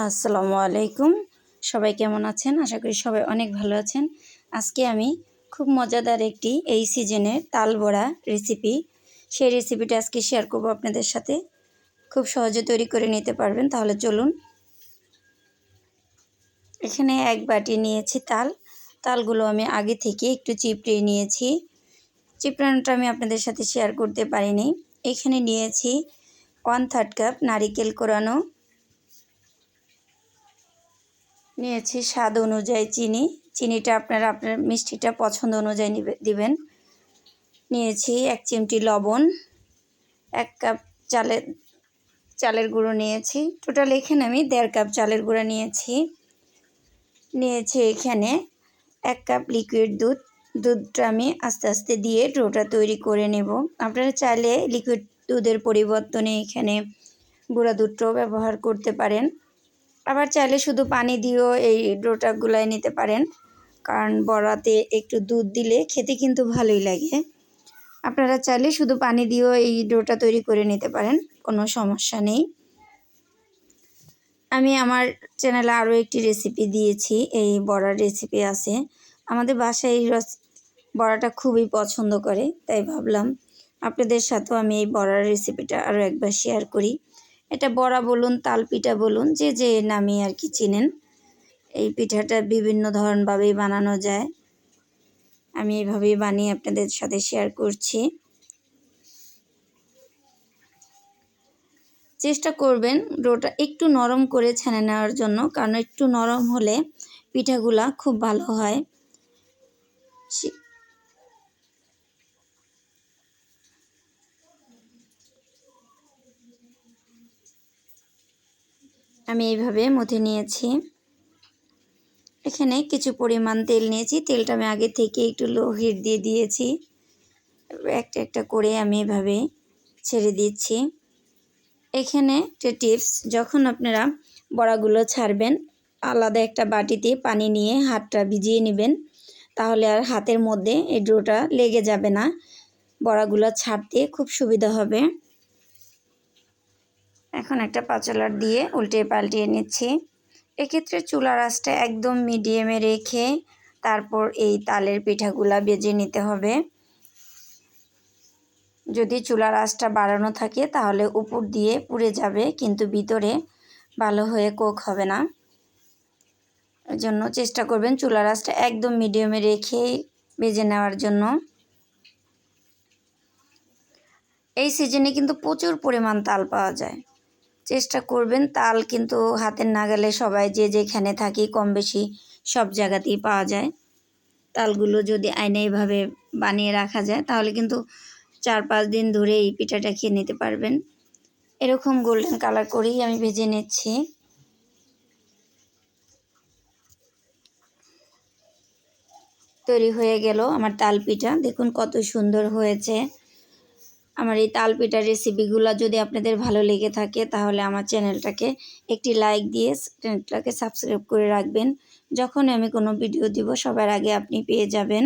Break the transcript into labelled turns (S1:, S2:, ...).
S1: আসসালামু আলাইকুম। সবাই কেমন আছেন? আশা করি সবাই অনেক ভালো আছেন। আজকে আমি খুব মজাদার একটি এই সিজনের তাল বড়া রেসিপি, সেই রেসিপিটা আজকে শেয়ার করব আপনাদের সাথে। খুব সহজে তৈরি করে নিতে পারবেন। তাহলে চলুন। এখানে 1 বাটি নিয়েছি তাল। তালগুলো আমি আগে থেকে একটু চিপড়ে নিয়েছি। চিপড়ানোটা আমি আপনাদের সাথে শেয়ার করতে পারিনি। এখানে নিয়েছি 1/3 কাপ নারিকেল কোরানো, নিয়েছি স্বাদ অনুযায়ী চিনি। চিনিটা আপনারা আপনার মিষ্টিটা পছন্দ অনুযায়ী দিবেন। নিয়েছি 1 চিমটি লবণ, 1 কাপ চালের গুঁড়ো নিয়েছি। টোটাল এখানে আমি 1.5 কাপ চালের গুঁড়া নিয়েছি। এখানে 1 কাপ লিকুইড দুধ। দুধটা আমি আস্তে আস্তে দিয়ে ডোটা তৈরি করে নেব। আপনারা চাইলে লিকুইড দুধের পরিবর্তনে এখানে গুঁড়া দুধটাও ব্যবহার করতে পারেন। আবার চাইলে শুধু পানি দিয়েও এই ডোটা গুলায় নিতে পারেন, কারণ বড়াতে একটু দুধ দিলে খেতে কিন্তু ভালোই লাগে। আপনারা চাইলে শুধু পানি দিয়েও এই ডোটা তৈরি করে নিতে পারেন, কোনো সমস্যা নেই। আমি আমার চ্যানেলে আরও একটি রেসিপি দিয়েছি, এই বড়ার রেসিপি আছে। আমাদের বাসায় এই বড়াটা খুবই পছন্দ করে, তাই ভাবলাম আপনাদের সাথেও আমি এই বড়ার রেসিপিটা আরও একবার শেয়ার করি। এটা বড়া বলুন, তাল পিঠা বলুন, যে নামে আর কি চেনেন। এই পিঠাটা বিভিন্ন ধরনভাবেই বানানো যায়। আমি এইভাবেই বানিয়ে আপনাদের সাথে শেয়ার করছি। চেষ্টা করবেন ডোটা একটু নরম করে ছেনে নেওয়ার জন্য, কারণ একটু নরম হলে পিঠাগুলা খুব ভালো হয়। আমি এইভাবে মথে নিয়েছি। এখানে কিছু পরিমাণ তেল নিয়েছি। তেলটা আমি আগে থেকে একটু লো হিট দিয়ে দিয়েছি। একটা একটা করে আমি এভাবে ছেড়ে দিচ্ছি। এখানে একটা টিপস, যখন আপনারা বড়াগুলো ছাড়বেন, আলাদা একটা বাটিতে পানি নিয়ে হাতটা ভিজিয়ে নেবেন, তাহলে আর হাতের মধ্যে এই ডোটা লেগে যাবে না। বড়াগুলো ছাড়তে খুব সুবিধা হবে। এখন একটা পাচলার দিয়ে উল্টে পাল্টিয়ে নিচ্ছি। এক্ষেত্রে চুলার আঁচটা একদম মিডিয়ামে রেখে তারপর এই তালের পিঠাগুলা ভেজে নিতে হবে। যদি চুলার আঁচটা বাড়ানো থাকে তাহলে উপর দিয়ে পুড়ে যাবে, কিন্তু ভিতরে ভালো হয়ে কুক হবে না। এর জন্য চেষ্টা করবেন চুলার আঁচটা একদম মিডিয়ামে রেখে ভেজে নেওয়ার জন্য। এই সিজনে কিন্তু প্রচুর পরিমাণ তাল পাওয়া যায়। চেষ্টা করবেন, তাল কিন্তু হাতের নাগালে সবাই যে যেখানে থাকি কম বেশি সব জায়গাতেই পাওয়া যায়। তালগুলো যদি আয়না এইভাবে বানিয়ে রাখা যায় তাহলে কিন্তু 4-5 দিন ধরে এই পিঠাটা খেয়ে নিতে পারবেন। এরকম গোল্ডেন কালার করেই আমি ভেজে নিচ্ছি। তৈরি হয়ে গেল আমার তাল পিঠা। দেখুন কত সুন্দর হয়েছে। আমার এই তাল পিঠার রেসিপিগুলো যদি আপনাদের ভালো লেগে থাকে তাহলে আমার চ্যানেলটাকে একটি লাইক দিয়ে চ্যানেলটাকে সাবস্ক্রাইব করে রাখবেন। যখন আমি কোনো ভিডিও দিব সবার আগে আপনি পেয়ে যাবেন।